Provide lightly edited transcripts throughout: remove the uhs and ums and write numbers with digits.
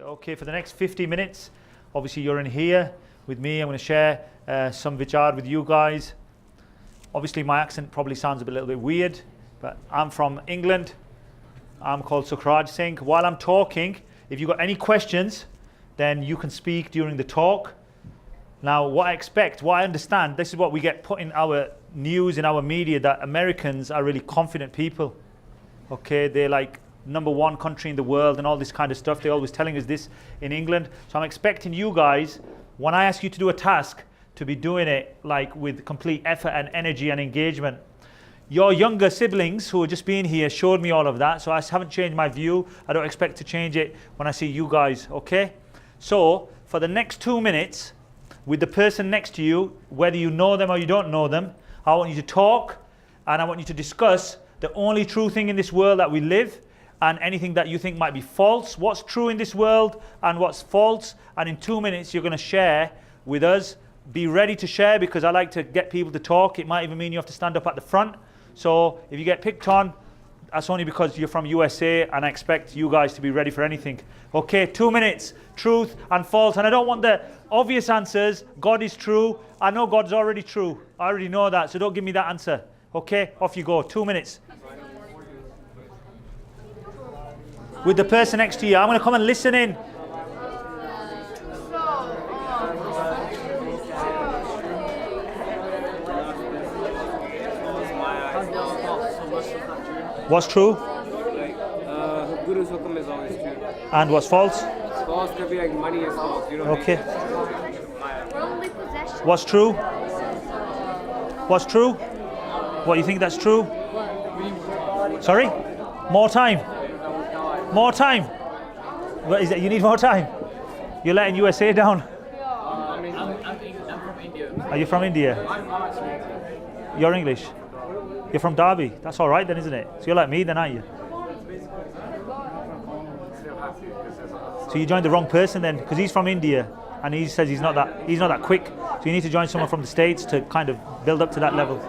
Okay, for the next 50 minutes, obviously you're in here with me. I'm going to share some vichar with you guys. Obviously my accent probably sounds a little bit weird, but I'm from England. I'm called Sukhraj Singh. While I'm talking, if you've got any questions, then you can speak during the talk. Now, what I expect, what I understand, this is what we get put in our news, in our media, that Americans are really confident people. Okay, they're like #1 country in the world and all this kind of stuff. They're always telling us this in England. So I'm expecting you guys, when I ask you to do a task, to be doing it like with complete effort and energy and engagement. Your younger siblings who are just being here showed me all of that, so I haven't changed my view. I don't expect to change it when I see you guys, okay? So for the next 2 minutes, with the person next to you, whether you know them or you don't know them, I want you to talk and I want you to discuss the only true thing in this world that we live, and anything that you think might be false, what's true in this world and what's false. And in 2 minutes you're going to share with us. Be ready to share, because I like to get people to talk. It might even mean you have to stand up at the front. So if you get picked on, that's only because you're from USA, and I expect you guys to be ready for anything. Okay, 2 minutes, truth and false. And I don't want the obvious answers. God is true. I know God's already true. I already know that, so don't give me that answer. Okay, off you go, 2 minutes. With the person next to you, I'm going to come and listen in. What's true? Guru's hukum is always true. And what's false? False could be like money is false. You know. Okay. What's true? What's true? What, you think that's true? Sorry? More time? More time? What is it? You need more time? You're letting USA down? I'm from India. Are you from India? You're English? You're from Derby? That's all right then, isn't it? So you're like me then, aren't you? So you joined the wrong person then, because he's from India and he says he's not that quick. So you need to join someone from the States to kind of build up to that level.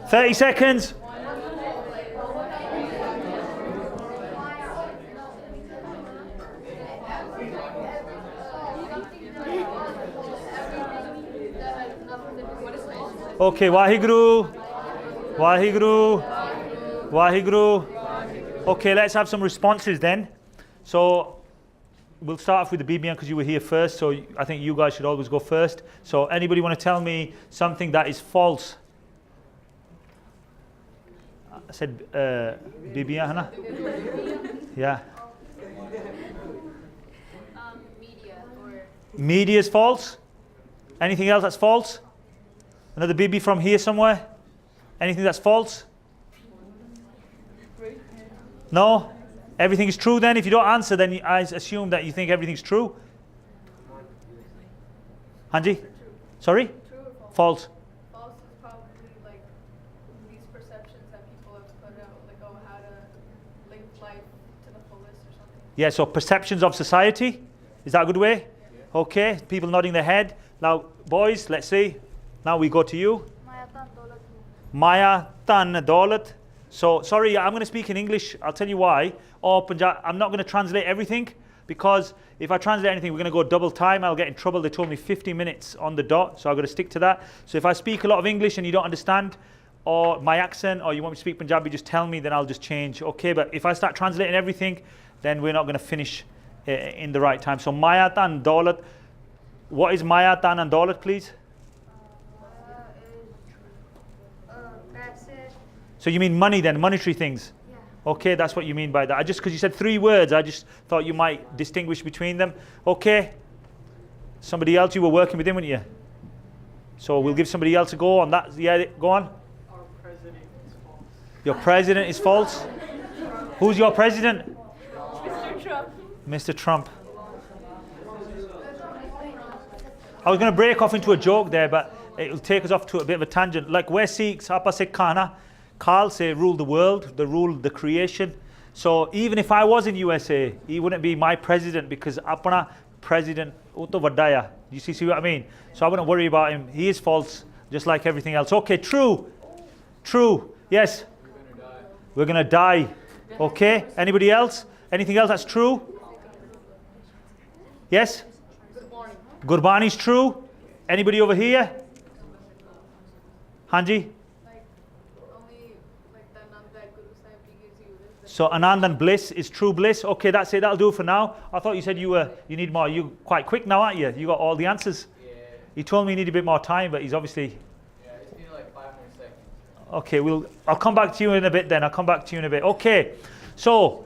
30 seconds. Okay, Waheguru, Waheguru, Waheguru. Okay, let's have some responses then. So we'll start off with the BBN because you were here first, so I think you guys should always go first. So anybody want to tell me something that is false? I said BBN, Hannah? Yeah. Media is false? Anything else that's false? Another BB from here somewhere? Anything that's false? No? Everything is true then? If you don't answer, then I assume that you think everything's true. Hanji? Sorry? True or false? False. False is probably like these perceptions that people have put out, like, oh, how to live life to the fullest or something. Yeah, so perceptions of society. Is that a good way? Yeah. Okay, people nodding their head. Now, boys, let's see. Now we go to you. Maya Tan Daulat. So, sorry, I'm going to speak in English. I'll tell you why. Or Punjab. I'm not going to translate everything, because if I translate anything, we're going to go double time. I'll get in trouble. They told me 50 minutes on the dot, so I've got to stick to that. So if I speak a lot of English and you don't understand, or my accent, or you want me to speak Punjabi, just tell me, then I'll just change. Okay, but if I start translating everything, then we're not going to finish in the right time. So Maya Tan Daulat. What is Maya Tan and Daulat, please? So you mean money then, monetary things? Yeah. Okay, that's what you mean by that. Just because you said 3 words, I just thought you might distinguish between them. Okay. Somebody else, you were working with him, weren't you? So we'll give somebody else a go on that. Yeah, go on. Our president is false. Your president is false? Who's your president? Mr. Trump. Mr. Trump. I was going to break off into a joke there, but it'll take us off to a bit of a tangent. Like, we're Sikhs, Apa Sikh Khana. Carl say rule the world, the rule the creation. So even if I was in USA, he wouldn't be my president, because apna president uto vadaya. You see what I mean? So I wouldn't worry about him. He is false, just like everything else. Okay, true. True. Yes. We're gonna die. Okay, anybody else? Anything else that's true? Yes? Gurbani is true. Anybody over here? Hanji? Like, only like the Anand that Guru Sahib Ji gives you is the So Anand and bliss is true bliss. Okay, that's it. That'll do for now. I thought you said you need more. You quite quick now, aren't you? You got all the answers. Yeah. He told me he needed a bit more time, but he's obviously. Yeah, I just need like 5 more seconds. Okay, I'll come back to you in a bit then. I'll come back to you in a bit. Okay, so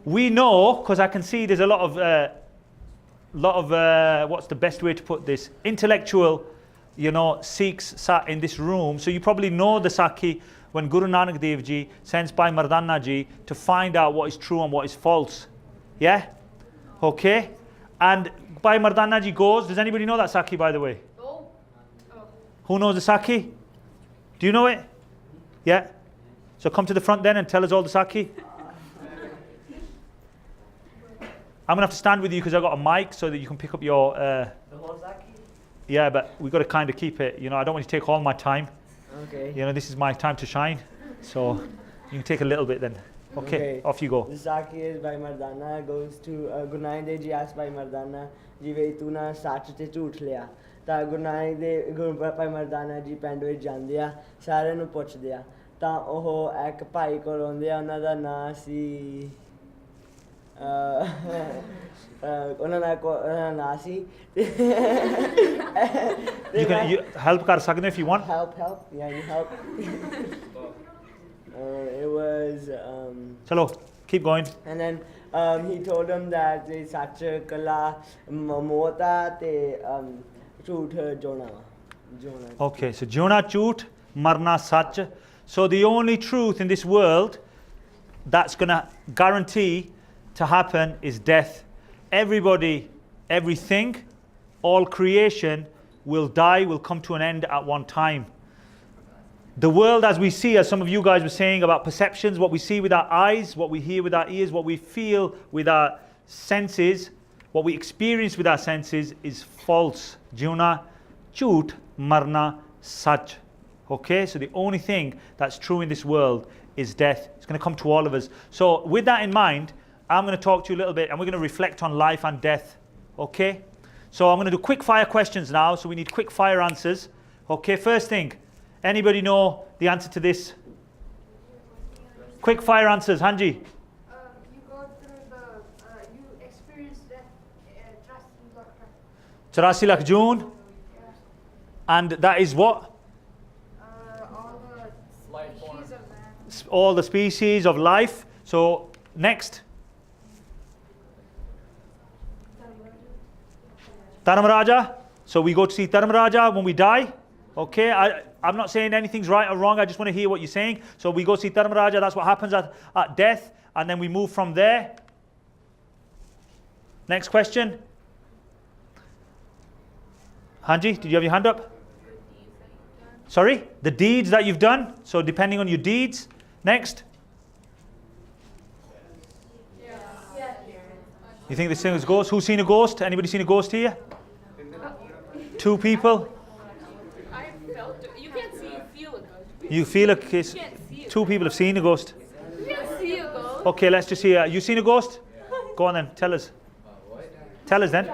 we know, because I can see there's a lot of what's the best way to put this? Intellectual, Sikhs sat in this room. So you probably know the Sakhi when Guru Nanak Dev Ji sends Bhai Mardana Ji to find out what is true and what is false. Yeah? Okay? And Bhai Mardana Ji goes. Does anybody know that Sakhi, by the way? oh. Oh. Who knows the Sakhi? Do you know it? Yeah? So come to the front then and tell us all the Sakhi. I'm going to have to stand with you because I've got a mic so that you can pick up your... The whole Zaki? Yeah, but we've got to kind of keep it. I don't want you to take all my time. Okay. This is my time to shine. So you can take a little bit then. Okay, off you go. The Zaki is Bhai Mardana goes to Guru Nanak Dev Ji asks Bhai Mardana ji ਵੇ ਤੂੰ ਨਾ ਸੱਚ ਤੇ ਝੂਠ ਲਿਆ ਤਾਂ ਗੁਰੂ ਨਾਨਕ ਦੇ ਗੁਰੂ ਭਾਈ ਮਰਦਾਨਾ ਜੀ ਪਿੰਡ ਵਿੱਚ ਜਾਂਦੇ ਆ ਸਾਰਿਆਂ ਨੂੰ ਪੁੱਛਦੇ ਆ ਤਾਂ ਉਹ ਇੱਕ ਭਾਈ ਕੋਲ ਆਉਂਦੇ ਆ ਉਹਨਾਂ ਦਾ ਨਾਂ ਸੀ ਉਹਨਾਂ ਦਾ ਨਾਂ ਸੀ You can help ਕਰ ਸਕਦੇ if you want. help yeah you help it was Chalo, keep going. and then he told him that the sach kala mota te ਝੂਠ jona. Okay, so Jona Chut, Marna Sach. So the only truth in this world that's going to guarantee to happen is death. Everybody, everything, all creation will die, will come to an end at one time. The world as we see, as some of you guys were saying about perceptions, what we see with our eyes, what we hear with our ears, what we feel with our senses, what we experience with our senses is false. Juna, chut, marna, sach. Okay, so the only thing that's true in this world is death. It's going to come to all of us. So with that in mind, I'm going to talk to you a little bit and we're going to reflect on life and death. Okay, so I'm going to do quick fire questions now. So we need quick fire answers. Okay, first thing, anybody know the answer to this? Quick fire answers, Hanji. You go through you experience that trust in 84 lakh June. And that is what? all the Life species form. of man. All the species of life. So next. Dharamraja. So we go to see Dharamraja when we die. Okay, I'm not saying anything's right or wrong. I just want to hear what you're saying. So we go see Dharamraja. That's what happens at death. And then we move from there. Next question. Hanji, did you have your hand up? Sorry? The deeds that you've done. So depending on your deeds. Next. You think this thing is a ghost? Who's seen a ghost? Anybody seen a ghost here? 2 people. I felt it. You can't see, you feel a ghost. You feel a case. You can't see it. 2 people have seen a ghost. You can't see a ghost. Okay, let's just see. You seen a ghost? Go on then. Tell us. Tell us then. My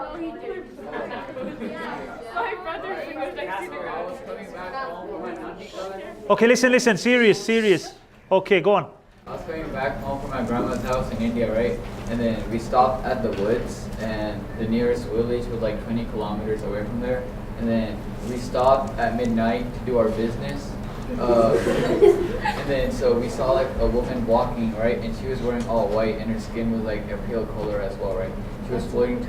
brother thinks I see the I was ghost. coming back home from my auntie got Okay, listen. Serious. Okay, go on. I was coming back home from my grandma's house in India, right? And then we stopped at the woods, and the nearest village was like 20 kilometers away from there. And then we stopped at midnight to do our business. And then so we saw like a woman walking, right? And she was wearing all white, and her skin was like a pale color as well, right? She was floating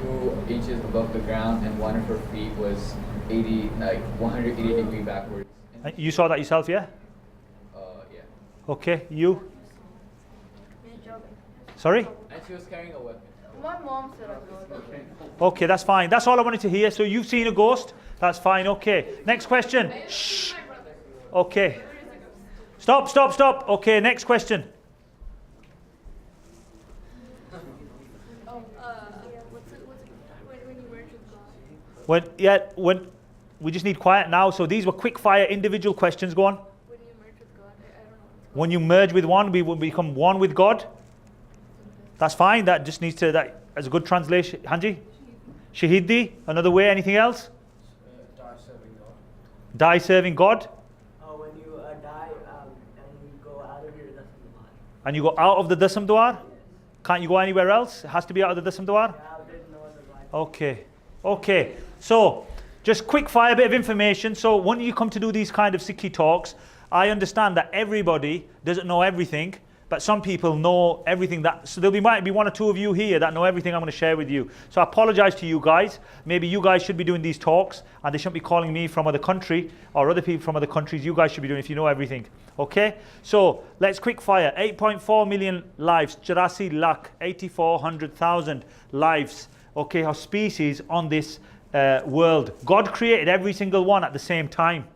2 inches above the ground, and one of her feet was 180 degree backwards. And, You saw that yourself, yeah? yeah. Okay, you? Sorry? And she was carrying a weapon. My mom said I go. Okay, that's fine. That's all I wanted to hear. So you've seen a ghost? That's fine. Okay. Next question. Shh. Okay. Stop. Okay, next question. What's it when you merge with God? When we just need quiet now. So these were quick fire individual questions. Go on. When you merge with God, I don't know. When you merge with one, we will become one with God. That's fine. That just needs to, that as a good translation. Hanji? Shahidi. Another way. Anything else? Die serving God. Die serving God. When you die and you go out of your dasam dwar. And you go out of the Dasam Dwar? Can't you go anywhere else? It has to be out of the Dasam Dwar? Okay. Okay. So, just quick fire bit of information. So, when you come to do these kind of Sikhi talks, I understand that everybody doesn't know everything, but some people know everything. So might be one or two of you here that know everything I'm going to share with you. So I apologize to you guys. Maybe you guys should be doing these talks, and they shouldn't be calling me from other country or other people from other countries. You guys should be doing if you know everything. Okay? So let's quick fire. 8.4 million lives, 84 lakh, 8,400,000 lives, okay, or species on this world. God created every single one at the same time.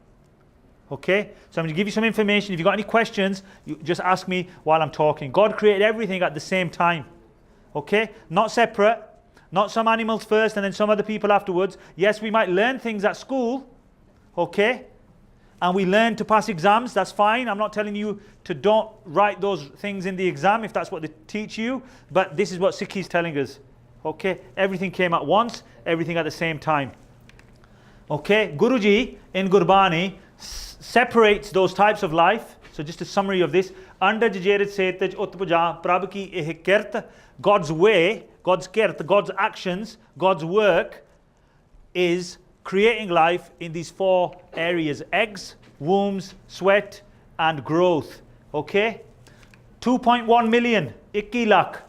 Okay, so I'm going to give you some information. If you've got any questions, you just ask me while I'm talking. God created everything at the same time. Okay, not separate, not some animals first and then some other people afterwards. Yes, we might learn things at school, okay, and we learn to pass exams. That's fine. I'm not telling you to don't write those things in the exam if that's what they teach you, but this is what Sikhi is telling us. Okay, everything came at once, everything at the same time. Okay, Guruji in Gurbani separates those types of life. So just a summary of this. Under Jajarit Setaj Utpuja Prabh ki eh kirt, God's way, God's kirt, God's actions, God's work is creating life in these four areas: eggs, wombs, sweat, and growth. Okay? 2.1 million, 21 lakh,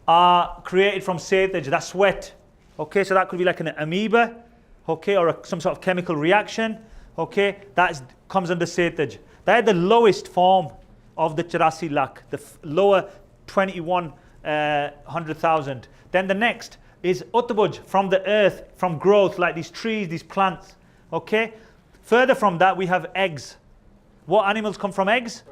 are created from Setaj, that's sweat. Okay, so that could be like an amoeba, okay, or some sort of chemical reaction, okay, that comes under Setaj. They're the lowest form of the 84 lakh, the lower 2,100,000. Then the next is Utbuj, from the earth, from growth, like these trees, these plants, okay. Further from that, we have eggs. What animals come from eggs?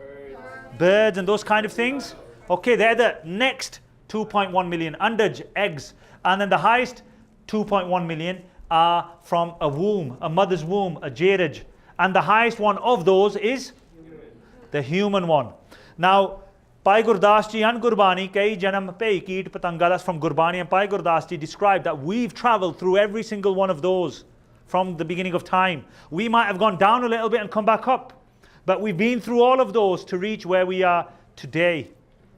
Birds and those kind of things. Okay, they're the next 2.1 million, Andaj, eggs. And then the highest 2.1 million are from a womb, a mother's womb, a jaraj. And the highest one of those is the human one. Now, Bhai Gurdas Ji and Gurbani, Kai Janam Pei Keet Patanga, that's from Gurbani, and Bhai Gurdas Ji described that we've traveled through every single one of those from the beginning of time. We might have gone down a little bit and come back up, but we've been through all of those to reach where we are today.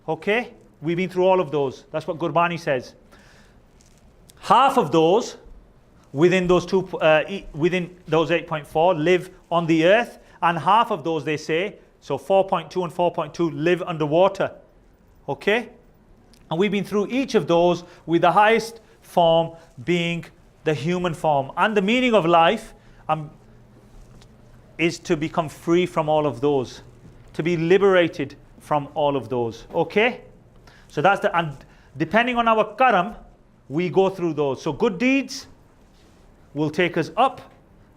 Okay? We've been through all of those. That's what Gurbani says. Half of those within those 8.4 live on the earth, and half of those, they say, so 4.2 and 4.2, live underwater. Okay? And we've been through each of those, with the highest form being the human form. And the meaning of life is to become free from all of those, to be liberated from all of those. Okay? So that's and depending on our karam, we go through those. So good deeds will take us up,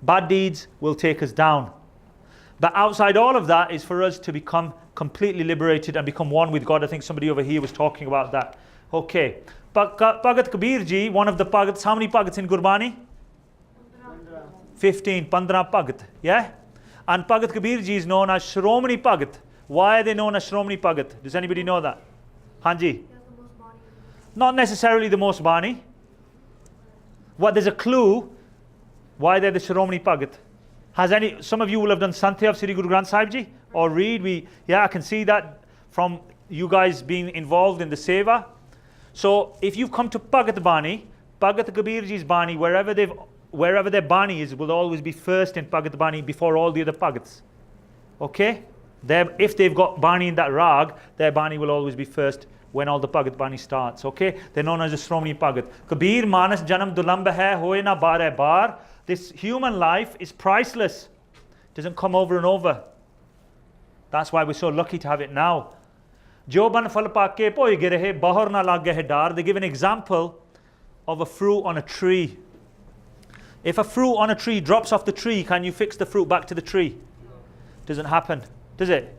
bad deeds will take us down. But outside all of that is for us to become completely liberated and become one with God. I think somebody over here was talking about that. Okay. Bhagat Kabir Ji, one of the Bhagats, how many Bhagats in Gurbani? 15, 15 Bhagat. Yeah? And Bhagat Kabir Ji is known as Shromani Bhagat. Why are they known as Shromani Bhagat? Does anybody know that? Hanji? Not necessarily the most Bani. There's a clue why they're the Shromani Bhagat. Some of you will have done Santya of Sri Guru Granth Sahib Ji, or read. I can see that from you guys being involved in the Seva. So if you've come to Bhagat Bani, Bhagat Kabir Ji's Bani, wherever their Bani is, will always be first in Bhagat Bani before all the other Bhagats. Okay? If they've got Bani in that rag, their Bani will always be first when all the Bhagat Bani starts. Okay? They're known as the Shromani Bhagat. Kabir Manas Janam Dulamb hai hoye na bare bar. This human life is priceless. It doesn't come over and over. That's why we're so lucky to have it now. Jo ban phal paake poi gire bahar na lag hai dar. They give an example of a fruit on a tree. If a fruit on a tree drops off the tree, can you fix the fruit back to the tree? Doesn't happen, does it?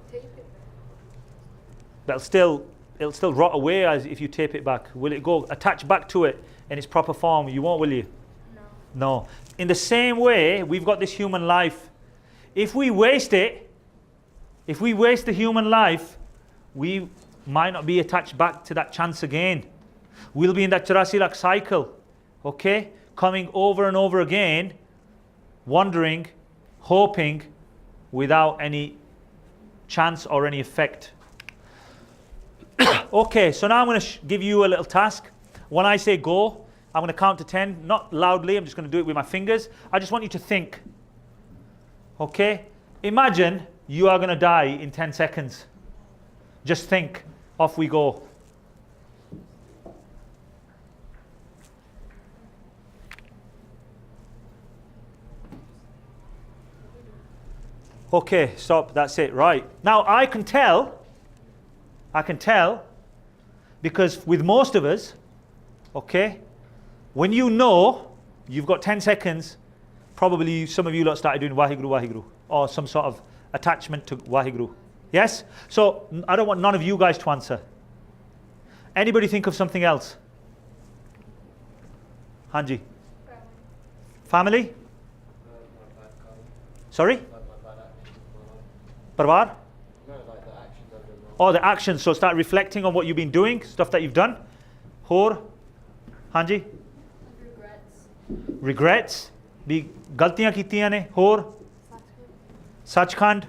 It'll still rot away as if you tape it back. Will it go attach back to it in its proper form? You won't, will you? No. In the same way, we've got this human life. If we waste it, if we waste the human life, we might not be attached back to that chance again. We'll be in that 84 lakh cycle, okay? Coming over and over again, wondering, hoping, without any chance or any effect. Okay, so now I'm going to give you a little task. When I say go, I'm going to count to 10, not loudly, I'm just going to do it with my fingers. I just want you to think. Okay? Imagine you are going to die in 10 seconds. Just think. Off we go. Okay, stop. That's it. Right. Now I can tell, because with most of us, okay, when you know you've got 10 seconds, probably some of you lot started doing Waheguru, Waheguru, or some sort of attachment to Waheguru. Yes? So I don't want none of you guys to answer. Anybody think of something else? Hanji? Family? Sorry? Parvar? Oh, the actions. So start reflecting on what you've been doing, stuff that you've done. Hor? Hanji? Regrets. भी गलतियां कीतियां ने होर सचखंड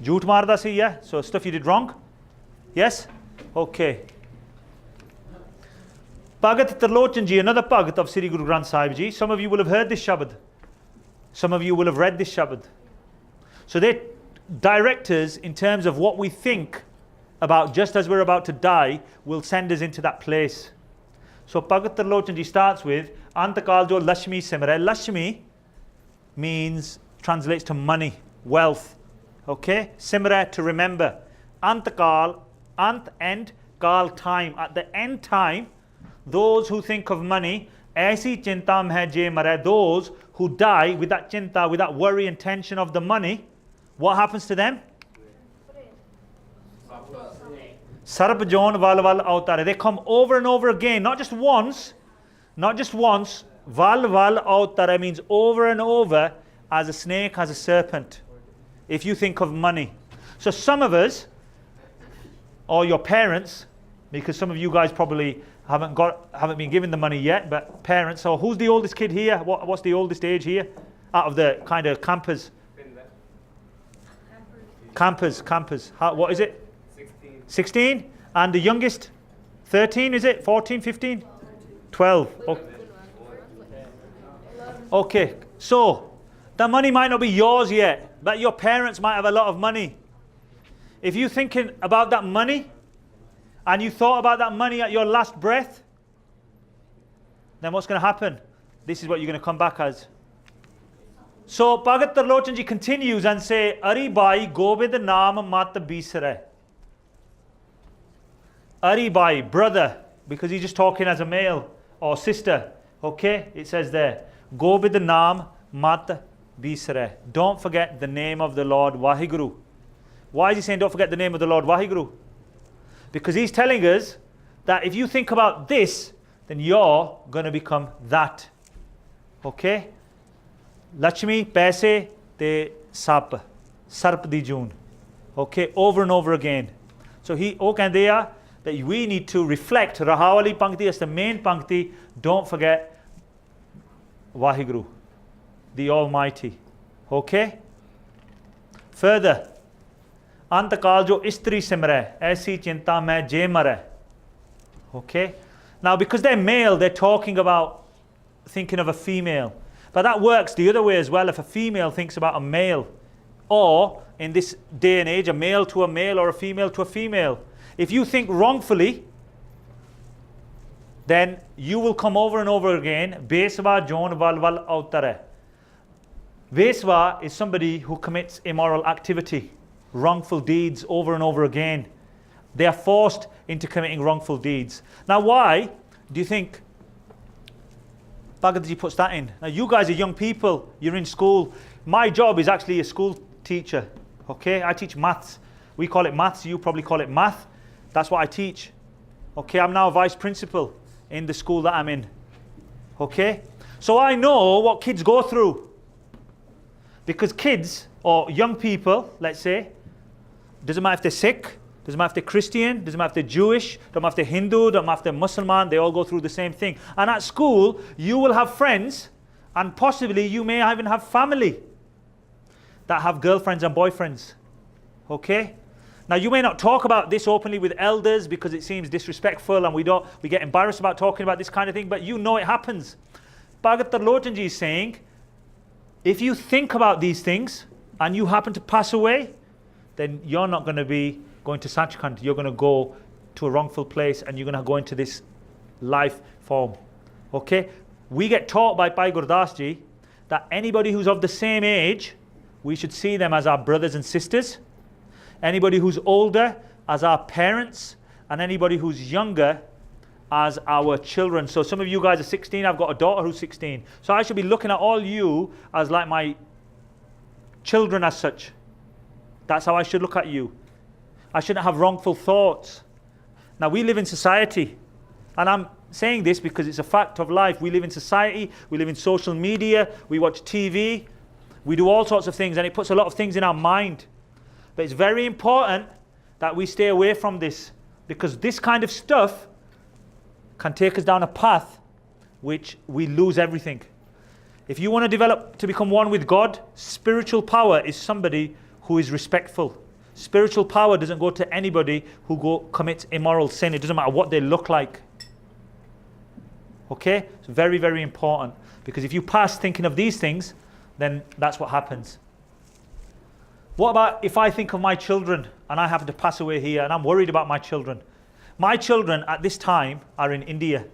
झूठ मारदा सी yeah, so stuff you did wrong. Yes? Okay. Bhagat Tirlochan ji, another Bhagat of Sri Guru Granth Sahib ji. Some of you will have heard this Shabad. Some of you will have read this Shabad. So they're directors in terms of what we think about just as we're about to die will send us into that place. So Bhagat Tirlochan ji starts with Antakal jo Lashmi Simre. Lashmi means, translates to money, wealth. Okay? Simre, to remember. Antakal, ant, end, kal, time. At the end time, those who think of money, aisi chinta mein je mare, those who die with that chinta, with that worry and tension of the money, what happens to them? Sarb Jon Val Val Autare. They come over and over again, not just once. Val Val Autare means over and over, as a snake, as a serpent. If you think of money. So some of us, or your parents, because some of you guys probably haven't been given the money yet, but parents, so who's the oldest kid here? What's the oldest age here? Out of the kind of campers. Campers. What is it? 16? And the youngest? 13, is it? 14, 15? 12. Okay, so the money might not be yours yet, but your parents might have a lot of money. If you're thinking about that money, and you thought about that money at your last breath, then what's going to happen? This is what you're going to come back as. So Bhagat Tirlochan ji continues and say, Ari Bhai Gobind Naam Mat Bisare. Ari Bhai, brother, because he's just talking as a male or sister. Okay, it says there, Gobind Naam Mat Bisare. Don't forget the name of the Lord Waheguru. Why is he saying don't forget the name of the Lord Waheguru? Because he's telling us that if you think about this, then you're going to become that. Okay? Lakshmi, paise, te sap. Sarp di June. Okay? Over and over again. So he, that we need to reflect. Rahawali Pankti as the main Pankti. Don't forget Waheguru, the Almighty. Okay? Further. Antakal jo istri simre, aisi chinta mein je mare. Okay? Now, because they're male, they're talking about thinking of a female. But that works the other way as well. If a female thinks about a male, or in this day and age, a male to a male or a female to a female. If you think wrongfully, then you will come over and over again. Beswa jon val val autare. Beswa is somebody who commits immoral activity. Wrongful deeds over and over again. They are forced into committing wrongful deeds. Now, why do you think Bhagavad puts that in? Now, you guys are young people. You're in school. My job is actually a school teacher. Okay, I teach maths. We call it maths. You probably call it math. That's what I teach. Okay, I'm now a vice principal in the school that I'm in. Okay, so I know what kids go through. Because kids, or young people, let's say, Doesn't matter if they're Sikh, doesn't matter if they're Christian, doesn't matter if they're Jewish, doesn't matter if they're Hindu, doesn't matter if they're Muslim, they all go through the same thing. And at school, you will have friends, and possibly you may even have family that have girlfriends and boyfriends. Okay? Now you may not talk about this openly with elders because it seems disrespectful and we get embarrassed about talking about this kind of thing, but you know it happens. Bhagat Tarlotanji is saying, if you think about these things and you happen to pass away, then you're not going to be going to Sachkhand. You're going to go to a wrongful place and you're going to go into this life form. Okay? We get taught by Bhai Gurdas Ji that anybody who's of the same age, we should see them as our brothers and sisters. Anybody who's older as our parents, and anybody who's younger as our children. So some of you guys are 16, I've got a daughter who's 16. So I should be looking at all you as like my children as such. That's how I should look at you. I shouldn't have wrongful thoughts. Now we live in society, and I'm saying this because it's a fact of life. We live in society, we live in social media, we watch TV, we do all sorts of things, and it puts a lot of things in our mind. But it's very important that we stay away from this, because this kind of stuff can take us down a path which we lose everything. If you want to develop to become one with God, spiritual power is somebody who is respectful. Spiritual power doesn't go to anybody who commits immoral sin. It doesn't matter what they look like. Okay? It's very, very important, because if you pass thinking of these things, then that's what happens. What about if I think of my children and I happen to pass away here and I'm worried about my children? My children at this time are in India.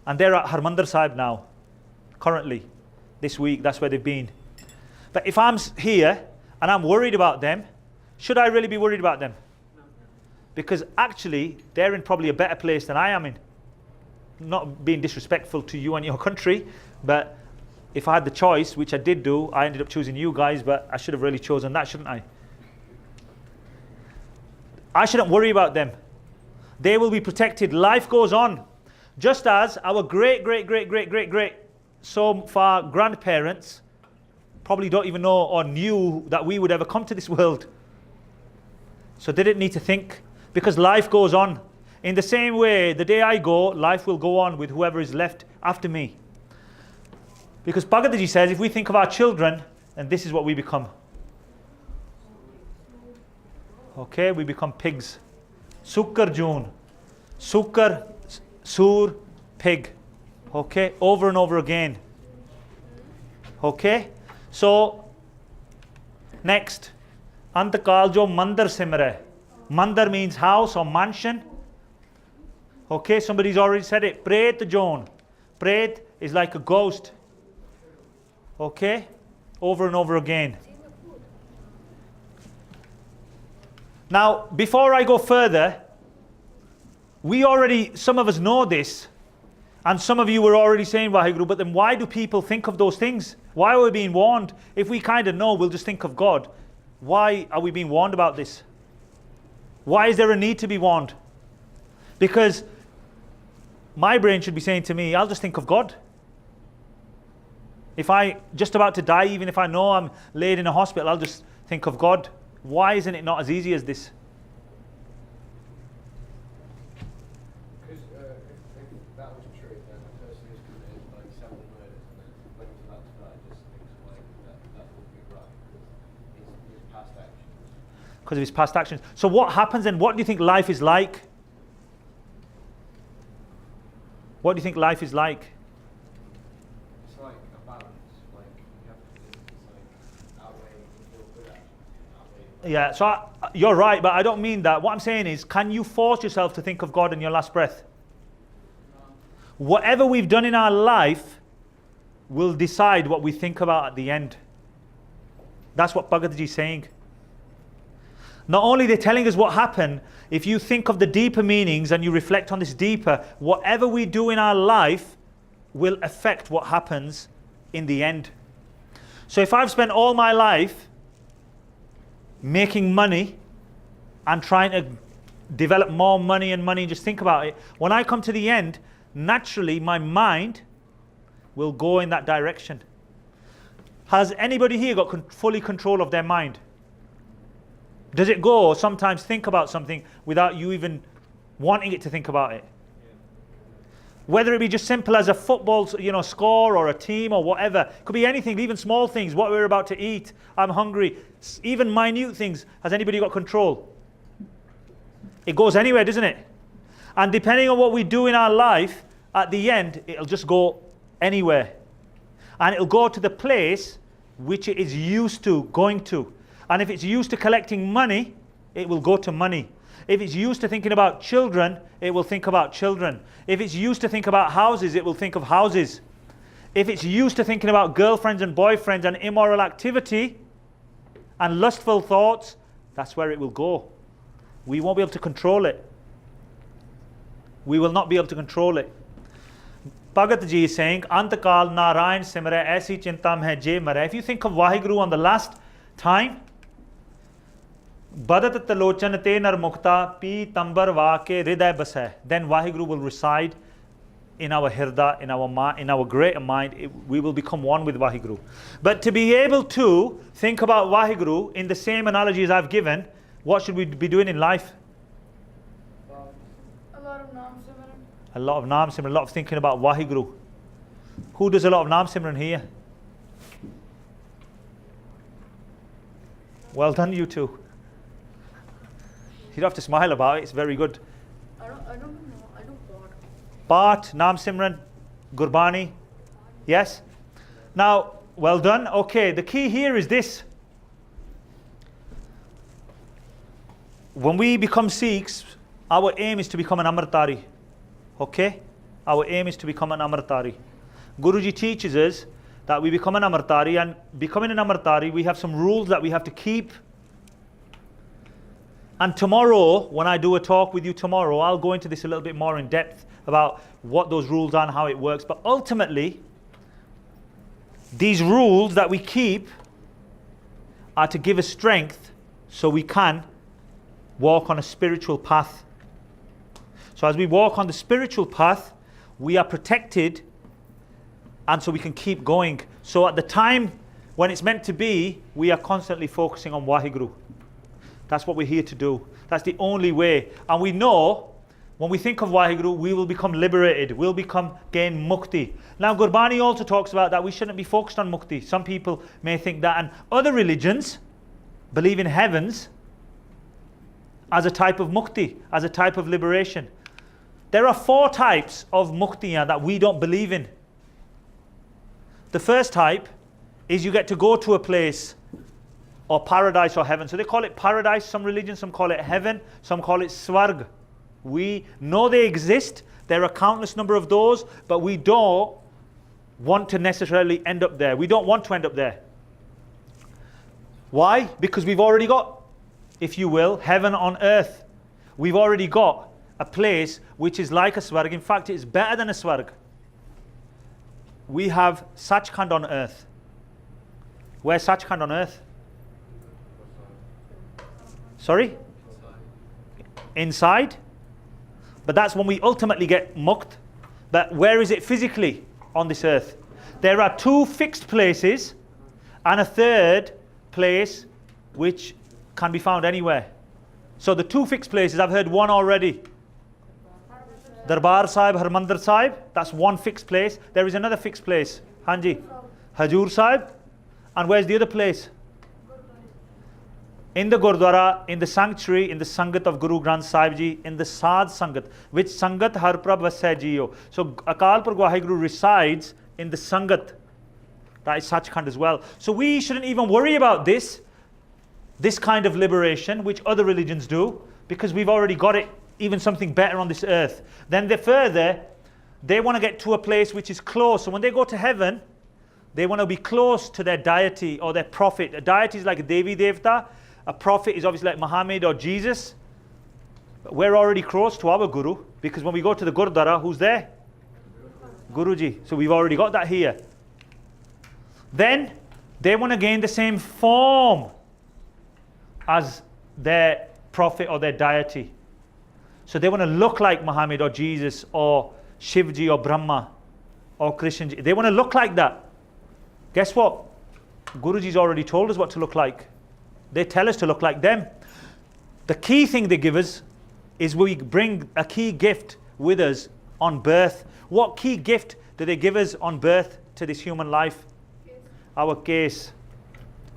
And they're at Harmandir Sahib now, currently, this week, that's where they've been. But if I'm here and I'm worried about them, should I really be worried about them? Because actually, they're in probably a better place than I am in. Not being disrespectful to you and your country, but if I had the choice, which I did do, I ended up choosing you guys, but I should have really chosen that, shouldn't I? I shouldn't worry about them. They will be protected. Life goes on. Just as our great so far grandparents probably don't even know or knew that we would ever come to this world. So they didn't need to think, because life goes on. In the same way, the day I go, life will go on with whoever is left after me. Because Bhagavad says, if we think of our children, then this is what we become. Okay, we become pigs. Sukkar June. Sukkar, sur, pig. Okay, over and over again. Okay, so next. Antakal jo mandar simre. Mandar means house or mansion. Okay, somebody's already said it. Pret John. Pret is like a ghost. Okay, over and over again. Now, before I go further, some of us know this, and some of you were already saying Vaheguru, but then why do people think of those things? Why are we being warned? If we kind of know, we'll just think of God. Why are we being warned about this? Why is there a need to be warned? Because my brain should be saying to me, I'll just think of God. If I'm just about to die, even if I know I'm laid in a hospital, I'll just think of God. Why isn't it not as easy as this? Because if that was true, then a person who's committed like 7 murders and then when he's about to die just thinks like that would be right because his past actions. Because of his past actions. So what happens then? What do you think life is like? What do you think life is like? It's like a balance. Like you have to it's like outweigh your good actions, outweigh. Yeah, so you're right, but I don't mean that. What I'm saying is, can you force yourself to think of God in your last breath? Whatever we've done in our life will decide what we think about at the end. That's what Bhagavad is saying. Not only they're telling us what happened, if you think of the deeper meanings and you reflect on this deeper, whatever we do in our life will affect what happens in the end. So if I've spent all my life making money and trying to develop more money and money, just think about it, when I come to the end, naturally my mind will go in that direction. Has anybody here got fully control of their mind? Does it go? Or sometimes think about something without you even wanting it to think about it. Whether it be just simple as a football, score or a team or whatever. Could be anything, even small things. What we're about to eat. I'm hungry. Even minute things. Has anybody got control? It goes anywhere, doesn't it? And depending on what we do in our life, at the end, it'll just go anywhere. And it'll go to the place which it is used to going to. And if it's used to collecting money, it will go to money. If it's used to thinking about children, it will think about children. If it's used to think about houses, it will think of houses. If it's used to thinking about girlfriends and boyfriends and immoral activity and lustful thoughts, that's where it will go. We won't be able to control it. We will not be able to control it. Bhagat Ji is saying, Antakal Narayan Simre Aisi Chintam Hai Je Mare. If you think of Vaheguru on the last time, Badat Talochan Te Nar Mukta Pi Tambar Vake Hriday Basai. Then Vaheguru will reside in our hirda, in our greater mind. We will become one with Vaheguru. But to be able to think about Vaheguru in the same analogies I've given, what should we be doing in life? A lot of Naam Simran. A lot of Naam Simran, a lot of thinking about Vaheguru. Who does a lot of Naam Simran here? Well done, you two. You don't have to smile about it, it's very good. I don't know. I don't Part, Naam Simran, Gurbani. Yes? Now, well done. Okay, the key here is this. When we become Sikhs, our aim is to become an Amritari. Okay? Our aim is to become an Amritari. Guruji teaches us that we become an Amritari, and becoming an Amritari, we have some rules that we have to keep. And tomorrow, when I do a talk with you tomorrow, I'll go into this a little bit more in depth about what those rules are and how it works. But ultimately, these rules that we keep are to give us strength so we can walk on a spiritual path. So as we walk on the spiritual path, we are protected, and so we can keep going. So at the time when it's meant to be, we are constantly focusing on Vaheguru. That's what we're here to do. That's the only way. And we know when we think of Vaheguru, we will become liberated. We'll gain mukti. Now Gurbani also talks about that we shouldn't be focused on mukti. Some people may think that, and other religions believe in heavens as a type of mukti, as a type of liberation. There are 4 types of mukti that we don't believe in. The first type is you get to go to a place, or paradise or heaven. So they call it paradise, some religions, some call it heaven, some call it swarg. We know they exist. There are countless number of those, but we don't want to necessarily end up there. We don't want to end up there. Why? Because we've already got, if you will, heaven on earth. We've already got a place which is like a swarg. In fact, it's better than a swarg. We have Sachkhand on earth. Where's Sachkhand on earth? Sorry? Inside. But that's when we ultimately get mukt. But where is it physically on this earth? There are 2 fixed places and a 3rd place which can be found anywhere. So the 2 fixed places, I've heard one already. Darbar Sahib, Harmandir Sahib, that's one fixed place. There is another fixed place. Hanji. Hajur Sahib. And where's the other place? In the Gurdwara, in the sanctuary, in the Sangat of Guru Granth Sahib Ji, in the Sadh Sangat, which Sangat Harprabh Vasai Jiyo. So Akal Purkh Vaheguru resides in the Sangat. That is Sachkhand as well. So we shouldn't even worry about this kind of liberation, which other religions do, because we've already got it, even something better on this earth. Then they want to get to a place which is close. So when they go to heaven, they want to be close to their deity or their prophet. A deity is like a Devi Devta. A prophet is obviously like Muhammad or Jesus. But we're already close to our Guru, because when we go to the Gurdwara, who's there? Guruji. So we've already got that here. Then they want to gain the same form as their prophet or their deity. So they want to look like Muhammad or Jesus or Shivji or Brahma or Krishnaji. They want to look like that. Guess what? Guruji's already told us what to look like. They tell us to look like them. The key thing they give us is we bring a key gift with us on birth. What key gift do they give us on birth to this human life? Our case.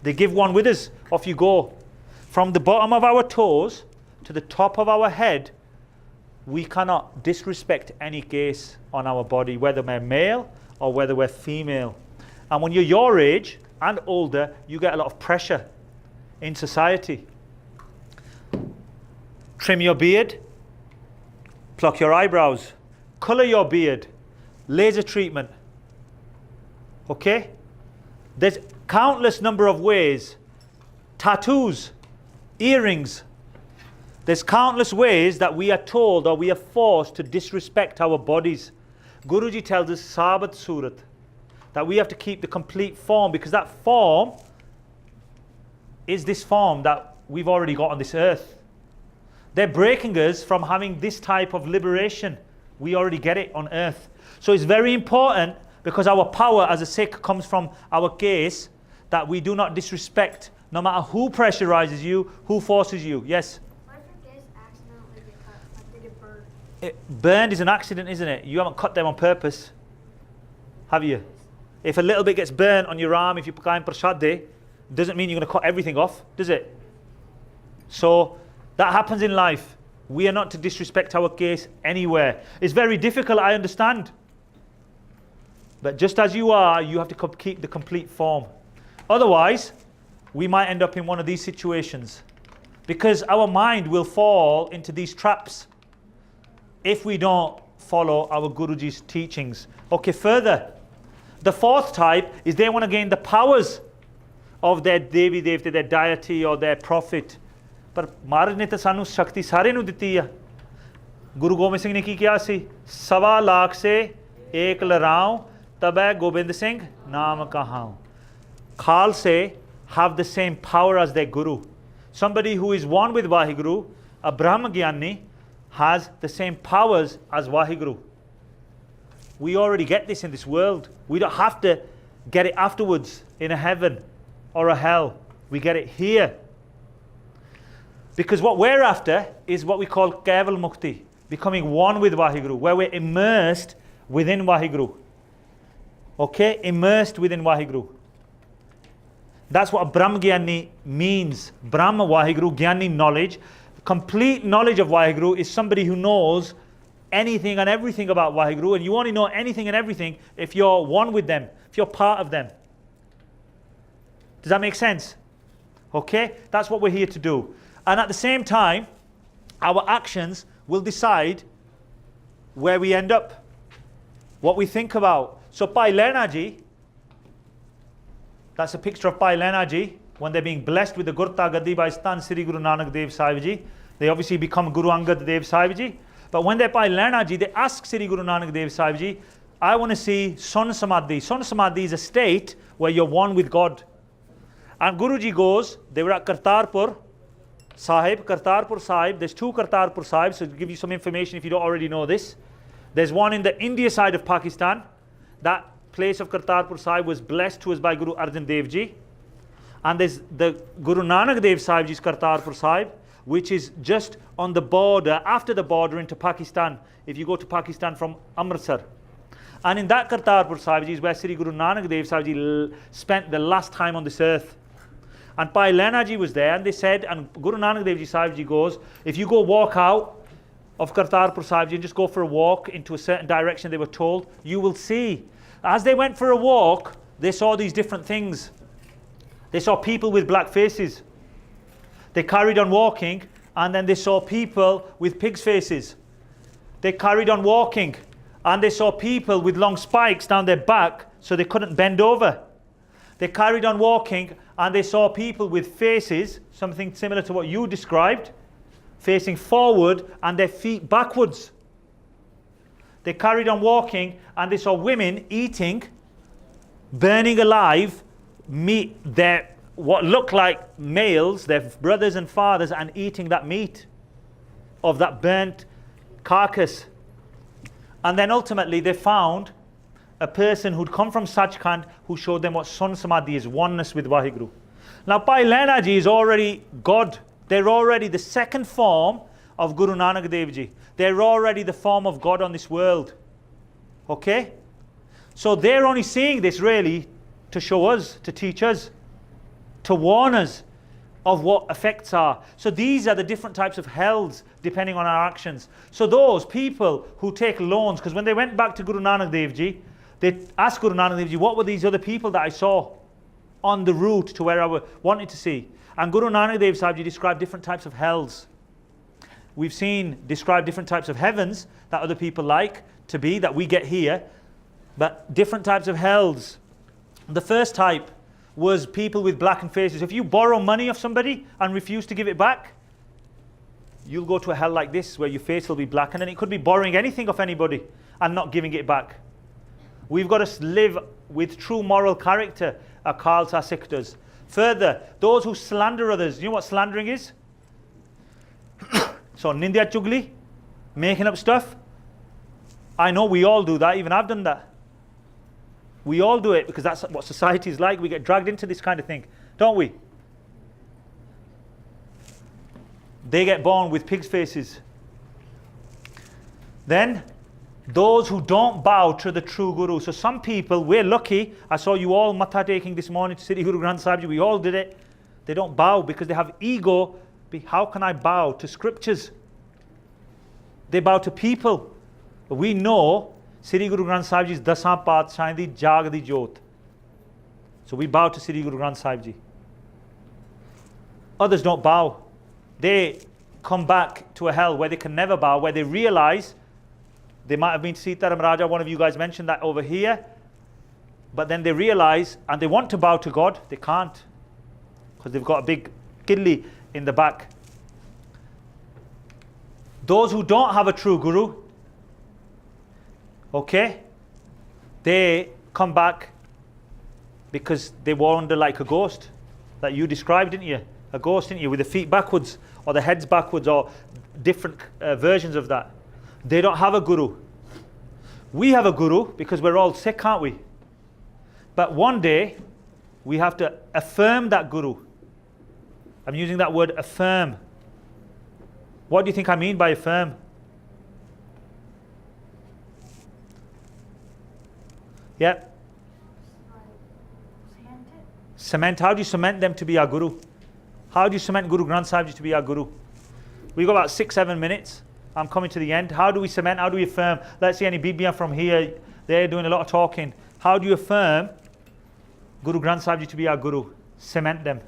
They give one with us. Off you go. From the bottom of our toes to the top of our head, we cannot disrespect any case on our body, whether we're male or whether we're female. And when you're your age and older, you get a lot of pressure in society. Trim your beard, pluck your eyebrows, colour your beard, laser treatment. Okay? There's countless number of ways. Tattoos, earrings. There's countless ways that we are told or we are forced to disrespect our bodies. Guruji tells us Sabat Surat, that we have to keep the complete form, because that form is this form that we've already got on this earth. They're breaking us from having this type of liberation. We already get it on earth. So it's very important, because our power as a Sikh comes from our case, that we do not disrespect, no matter who pressurizes you, who forces you. Yes? What if your case accidentally get cut, like they get burned? Burned is an accident, isn't it? You haven't cut them on purpose, have you? If a little bit gets burnt on your arm, if you pakaim prashade, doesn't mean you're going to cut everything off, does it? So that happens in life. We are not to disrespect our case anywhere. It's very difficult, I understand. But just as you are, you have to keep the complete form. Otherwise, we might end up in one of these situations, because our mind will fall into these traps if we don't follow our Guruji's teachings. Okay, further. The fourth type is they want to gain the powers of their Devi Devta, their deity or their prophet. But Maharaj ne ta sanu shakti sare nu diti hai. Guru Gobind Singh ne ki kiya si? Sawa lakh se ek laraun, tabay Gobind Singh naam kahaun. Khalse have the same power as their Guru. Somebody who is one with Vaheguru, a Brahma Gyani, has the same powers as Vaheguru. We already get this in this world. We don't have to get it afterwards in a heaven or a hell. We get it here. Because what we're after is what we call Keval Mukti, becoming one with Vaheguru, where we're immersed within Vaheguru. Okay? Immersed within Vaheguru. That's what a Brahma Gyani means. Brahma Vaheguru, Gyani knowledge. Complete knowledge of Vaheguru is somebody who knows anything and everything about Vaheguru, and you only know anything and everything if you're one with them, if you're part of them. Does that make sense? Okay? That's what we're here to do. And at the same time, our actions will decide where we end up, what we think about. So Bhai Lehna Ji, that's a picture of Bhai Lehna Ji when they're being blessed with the Gurta Gaddi by Stan Sri Guru Nanak Dev Sahib Ji. They obviously become Guru Angad Dev Sahib Ji. But when they're Bhai Lehna Ji, they ask Sri Guru Nanak Dev Sahib Ji, I want to see Son Samadhi. Son Samadhi is a state where you're one with God. And Guruji goes, they were at Kartarpur Sahib. Kartarpur Sahib, there's two Kartarpur Sahibs, so to give you some information if you don't already know this. There's one in the India side of Pakistan. That place of Kartarpur Sahib was blessed to us by Guru Arjan Dev Ji. And there's the Guru Nanak Dev Sahib Ji's Kartarpur Sahib, which is just on the border, after the border into Pakistan, if you go to Pakistan from Amritsar. And in that Kartarpur Sahib Ji is where Sri Guru Nanak Dev Sahib Ji spent the last time on this earth. And Bhai Lehna Ji was there, and they said, and Guru Nanak Dev Ji Sahib Ji goes, if you go walk out of Kartarpur Sahib Ji and just go for a walk into a certain direction they were told, you will see. As they went for a walk, they saw these different things. They saw people with black faces. They carried on walking, and then they saw people with pigs' faces. They carried on walking, and they saw people with long spikes down their back so they couldn't bend over. They carried on walking, and they saw people with faces, something similar to what you described, facing forward and their feet backwards. They carried on walking, and they saw women eating, burning alive meat, their what looked like males, their brothers and fathers, and eating that meat of that burnt carcass. And then ultimately they found a person who'd come from Sachkhand who showed them what Son Samadhi is, oneness with Vaheguru. Now Bhai Lehna Ji is already God They're already the second form of Guru Nanak Dev Ji. They're already the form of God on this world. Okay? So they're only seeing this really to show us, to teach us, to warn us of what effects are. So these are the different types of hells depending on our actions. So those people who take loans, because when they went back to Guru Nanak Dev Ji, they asked Guru Nanak Dev Ji, what were these other people that I saw on the route to where I wanted to see? And Guru Nanak Dev Sahib Ji described different types of hells. We've seen described different types of heavens that other people like to be, that we get here, but different types of hells. The first type was people with blackened faces. If you borrow money of somebody and refuse to give it back, you'll go to a hell like this where your face will be blackened, and it could be borrowing anything of anybody and not giving it back. We've got to live with true moral character, Khalsa Sikh does. Further, those who slander others. You know what slandering is? So Nindya Chugli, making up stuff. I know we all do that, even I've done that. We all do it because that's what society is like. We get dragged into this kind of thing, don't we? They get born with pig's faces. Then, those who don't bow to the true Guru. So some people, we're lucky. I saw you all matha taking this morning to Sri Guru Granth Sahib Ji. We all did it. They don't bow because they have ego. How can I bow to scriptures? They bow to people. But we know Sri Guru Granth Sahib Ji's Dasan Patshahin di Jaag di Jyot. So we bow to Sri Guru Granth Sahib Ji. Others don't bow. They come back to a hell where they can never bow, where they realize they might have been to Sitaram Raja. One of you guys mentioned that over here. But then they realize, and they want to bow to God, they can't. Because they've got a big kidli in the back. Those who don't have a true Guru, okay, they come back because they wander like a ghost that you described, didn't you? A ghost, didn't you? With the feet backwards or the heads backwards or different versions of that. They don't have a Guru. We have a Guru because we're all sick, aren't we? But one day we have to affirm that Guru. I'm using that word affirm. What do you think I mean by affirm? Yeah. Cement. How do you cement them to be our Guru? How do you cement Guru Granth Sahib Ji to be our Guru? We've got about 6-7 minutes. I'm coming to the end. How do we cement? How do we affirm? Let's see any BBM from here. They're doing a lot of talking. How do you affirm Guru Granth Sahib Ji to be our Guru? Cement them.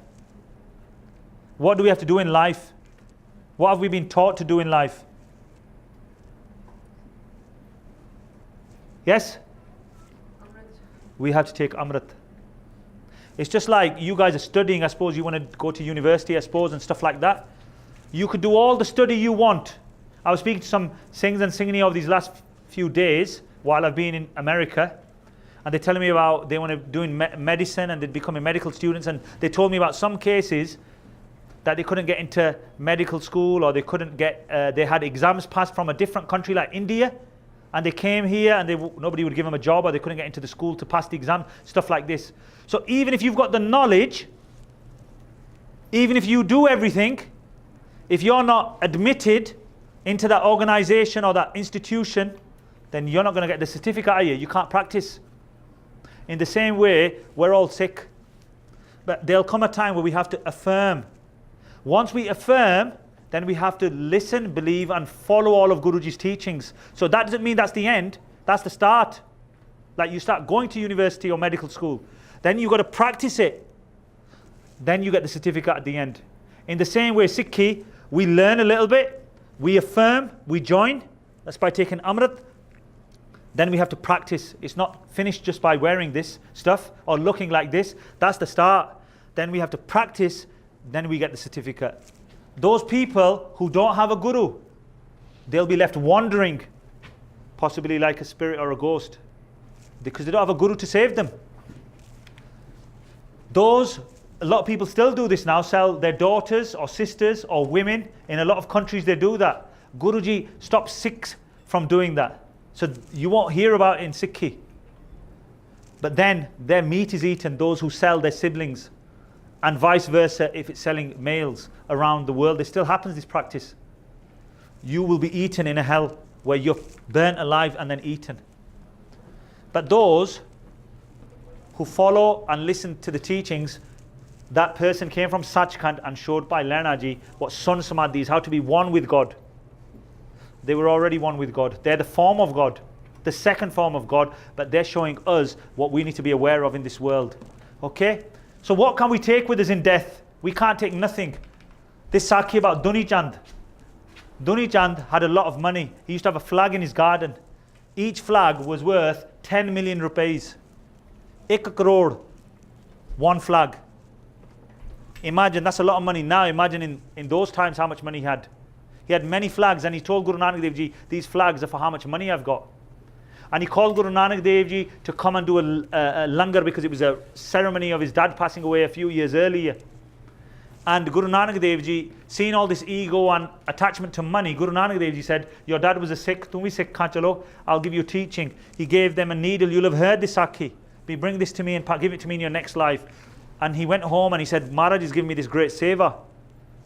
What do we have to do in life? What have we been taught to do in life? Yes? We have to take Amrit. It's just like you guys are studying. I suppose you want to go to university, I suppose, and stuff like that. You could do all the study you want. I was speaking to some Singhs and Singhini over these last few days while I've been in America, and they're telling me about they want to doing medicine and they're becoming medical students, and they told me about some cases that they couldn't get into medical school, or they couldn't get, they had exams passed from a different country like India, and they came here and nobody would give them a job, or they couldn't get into the school to pass the exam, stuff like this. So even if you've got the knowledge, even if you do everything, if you're not admitted into that organization or that institution, then you're not going to get the certificate, are you? You can't practice. In the same way, we're all sick. But there'll come a time where we have to affirm. Once we affirm, then we have to listen, believe, and follow all of Guruji's teachings. So that doesn't mean that's the end. That's the start. Like you start going to university or medical school. Then you've got to practice it. Then you get the certificate at the end. In the same way, Sikhi, we learn a little bit, we affirm, we join. That's by taking Amrit. Then we have to practice. It's not finished just by wearing this stuff or looking like this. That's the start. Then we have to practice. Then we get the certificate. Those people who don't have a Guru, they'll be left wandering, possibly like a spirit or a ghost, because they don't have a Guru to save them. A lot of people still do this now, sell their daughters or sisters or women. In a lot of countries they do that. Guruji stops Sikhs from doing that. So you won't hear about it in Sikhi. But then their meat is eaten, those who sell their siblings and vice versa if it's selling males around the world. It still happens, this practice. You will be eaten in a hell where you're burnt alive and then eaten. But those who follow and listen to the teachings, that person came from Sachkhand and showed by Lehnaji what Sun Samadhi is, how to be one with God. They were already one with God. They're the form of God, the second form of God, but they're showing us what we need to be aware of in this world. Okay? So what can we take with us in death? We can't take nothing. This Sakhi about Duni Chand. Duni Chand had a lot of money. He used to have a flag in his garden. Each flag was worth 10 million rupees. 1 crore, one flag. Imagine, that's a lot of money now. Imagine in those times how much money he had. He had many flags, and he told Guru Nanak Dev Ji, these flags are for how much money I've got. And he called Guru Nanak Dev Ji to come and do a langar because it was a ceremony of his dad passing away a few years earlier. And Guru Nanak Dev Ji, seeing all this ego and attachment to money, Guru Nanak Dev Ji said, your dad was a Sikh, tum bhi Sikh khan chalo, I'll give you teaching. He gave them a needle. You'll have heard this Sakhi. Bring this to me and give it to me in your next life. And he went home and he said, Maharaj is giving me this great seva.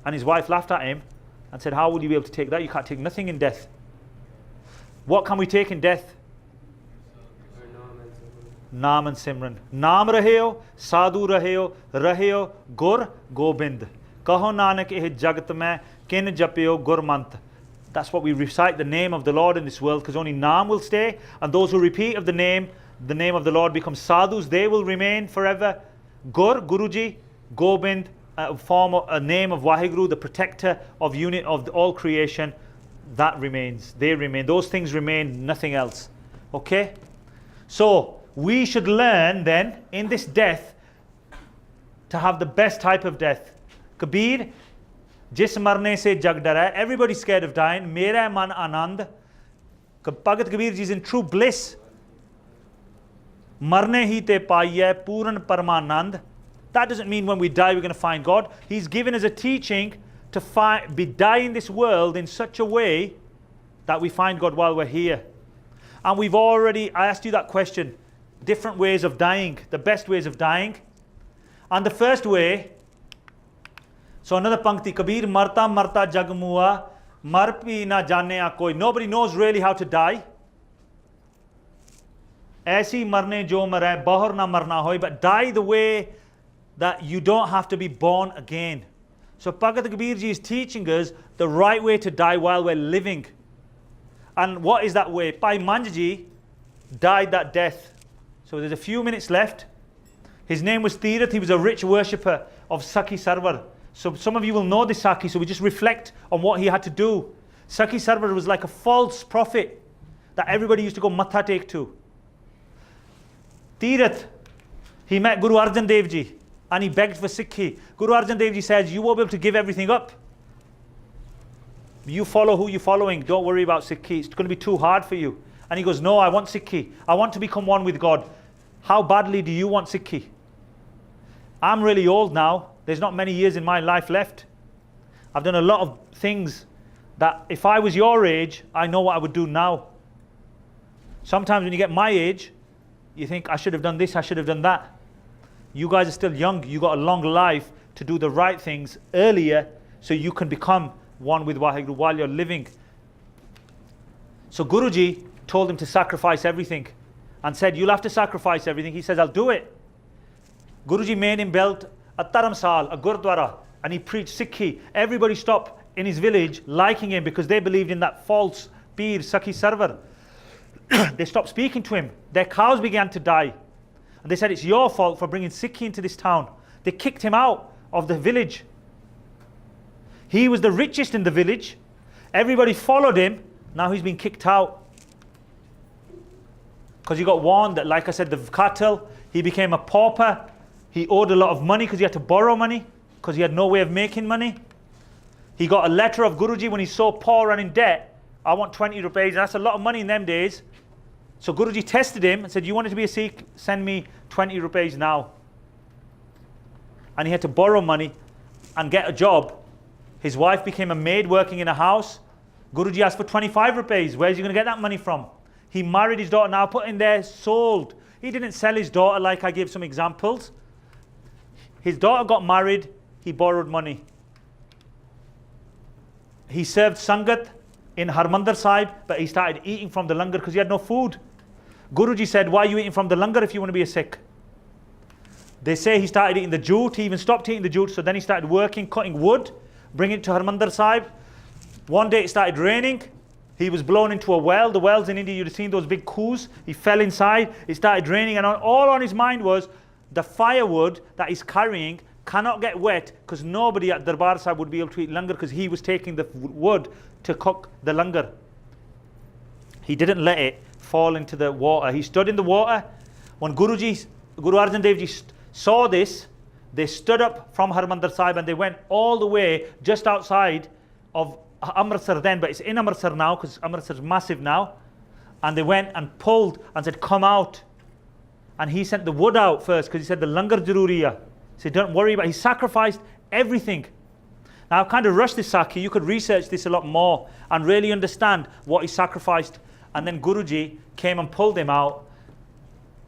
And his wife laughed at him and said, how will you be able to take that? You can't take nothing in death. What can we take in death? Naam and Simran. Naam raheo, sadhu raheo, gur gobind. Kaho nanak eh jagat mein kin japeo gur mant. That's what we recite, the name of the Lord in this world, because only Naam will stay, and those who repeat of the name of the Lord become sadhus, they will remain forever. Gur, Guruji, Gobind, a name of Waheguru, the protector of unit of all creation, that remains. They remain. Those things remain, nothing else. Okay? So, we should learn then, in this death, to have the best type of death. Kabir, jis marne se jag dara, everybody's scared of dying. Mera man anand. Bhagat Kabir ji is in true bliss. Marne hi te paiye puran paramanand. That doesn't mean when we die we're going to find God. He's given us a teaching to die in this world in such a way that we find God while we're here. And I asked you that question, different ways of dying, the best ways of dying. And the first way, so another pankti, Kabir marta marta jag mua, mar pi na jane koi. Nobody knows really how to die. Aisi marne jo mare, bahar na marna hoy, but die the way that you don't have to be born again. So Bhagat Kabir Ji is teaching us the right way to die while we're living. And what is that way? Bhai Manjji died that death. So there's a few minutes left. His name was Tirath. He was a rich worshipper of Sakhi Sarwar. So some of you will know this Sakhi, so we just reflect on what he had to do. Sakhi Sarwar was like a false prophet that everybody used to go matha take to. Tirath, he met Guru Arjan Dev Ji and he begged for Sikhi. Guru Arjan Dev Ji says, you won't be able to give everything up. You follow who you're following. Don't worry about Sikhi. It's going to be too hard for you. And he goes, no, I want Sikhi. I want to become one with God. How badly do you want Sikhi? I'm really old now. There's not many years in my life left. I've done a lot of things that if I was your age, I know what I would do now. Sometimes when you get my age, you think, I should have done this, I should have done that. You guys are still young. You got a long life to do the right things earlier so you can become one with Waheguru while you're living. So Guruji told him to sacrifice everything and said, you'll have to sacrifice everything. He says, I'll do it. Guruji made him build a Dharamsal, a Gurdwara, and he preached Sikhi. Everybody stopped in his village liking him because they believed in that false Peer, Sakhi Sarwar. They stopped speaking to him. Their cows began to die. And they said, it's your fault for bringing Sikhi into this town. They kicked him out of the village. He was the richest in the village. Everybody followed him. Now he's been kicked out. Because he got warned that, like I said, the cattle, he became a pauper. He owed a lot of money because he had to borrow money, because he had no way of making money. He got a letter of Guruji when he's so poor and in debt. I want 20 rupees, and that's a lot of money in them days. So Guruji tested him and said, you wanted to be a Sikh? Send me 20 rupees now. And he had to borrow money and get a job. His wife became a maid working in a house. Guruji asked for 25 rupees. Where's he going to get that money from? He married his daughter, now put in there, sold. He didn't sell his daughter like I gave some examples. His daughter got married, he borrowed money. He served Sangat in Harmandir Sahib, but he started eating from the langar because he had no food. Guruji said, why are you eating from the langar if you want to be a Sikh? They say he started eating the jute, he even stopped eating the jute, so then he started working, cutting wood, bringing it to Harmandir Sahib. One day it started raining, he was blown into a well. The wells in India, you'd have seen those big coups. He fell inside, it started raining, and all on his mind was the firewood that he's carrying cannot get wet because nobody at Darbar Sahib would be able to eat langar because he was taking the wood to cook the langar. He didn't let it fall into the water. He stood in the water. When Guru Arjan Dev Ji saw this, they stood up from Harmandir Sahib and they went all the way just outside of Amritsar then, but it's in Amritsar now because Amritsar is massive now. And they went and pulled and said, come out. And he sent the wood out first because he said the langar jaruriya. He said, don't worry about it. He sacrificed everything. Now I've kind of rushed this Saki. You could research this a lot more and really understand what he sacrificed. And then Guruji came and pulled him out.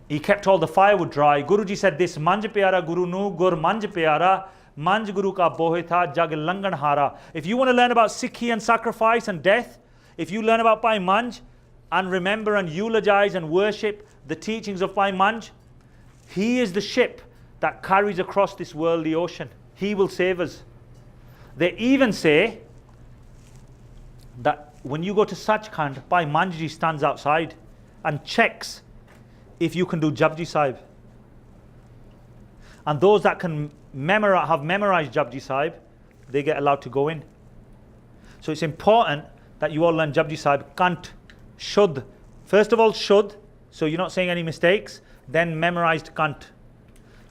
He kept all the firewood dry. Guruji said this, Manj pyara Guru nu gur manj pyara, manj Guru ka bohe tha jag langan hara. If you want to learn about Sikhi and sacrifice and death, if you learn about Bhai Manj and remember and eulogize and worship the teachings of Bhai Manj, he is the ship that carries across this worldly ocean. He will save us. They even say that when you go to Sachkhand, Bhai Manji stands outside and checks if you can do Japji Sahib. And those that can have memorized Japji Sahib, they get allowed to go in. So it's important that you all learn Japji Sahib, Kant, Shuddh. First of all, Shuddh, so you're not saying any mistakes, then memorized Kant.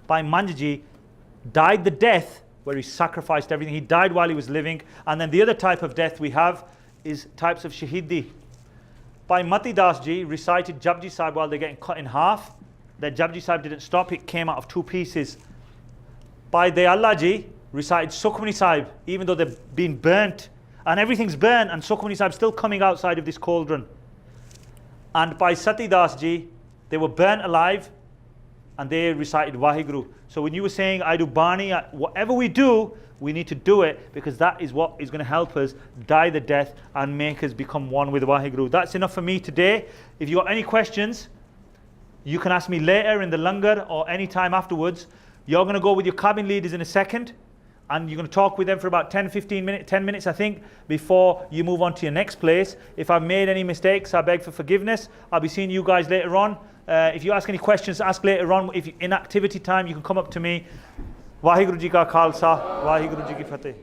Bhai Manji died the death where he sacrificed everything. He died while he was living. And then the other type of death we have is types of Shahidi. Bhai Mati Das Ji recited Japji Sahib while they're getting cut in half. The Japji Sahib didn't stop, it came out of two pieces. Bhai Dayalla Ji recited Sukhmani Sahib, even though they've been burnt. And everything's burnt, and Sukhmani Sahib still coming outside of this cauldron. And Bhai Sati Das Ji, they were burnt alive, and they recited Vaheguru. So when you were saying, I do Bani, whatever we do, we need to do it because that is what is going to help us die the death and make us become one with Vaheguru. That's enough for me today. If you got any questions, you can ask me later in the langar or any time afterwards. You're going to go with your cabin leaders in a second and you're going to talk with them for about 10 minutes I think, before you move on to your next place. If I've made any mistakes, I beg for forgiveness. I'll be seeing you guys later on. If you ask any questions, ask later on. If in activity time, you can come up to me. Vaheguru Ji Ka Khalsa, Vaheguru Ji Ki Fateh.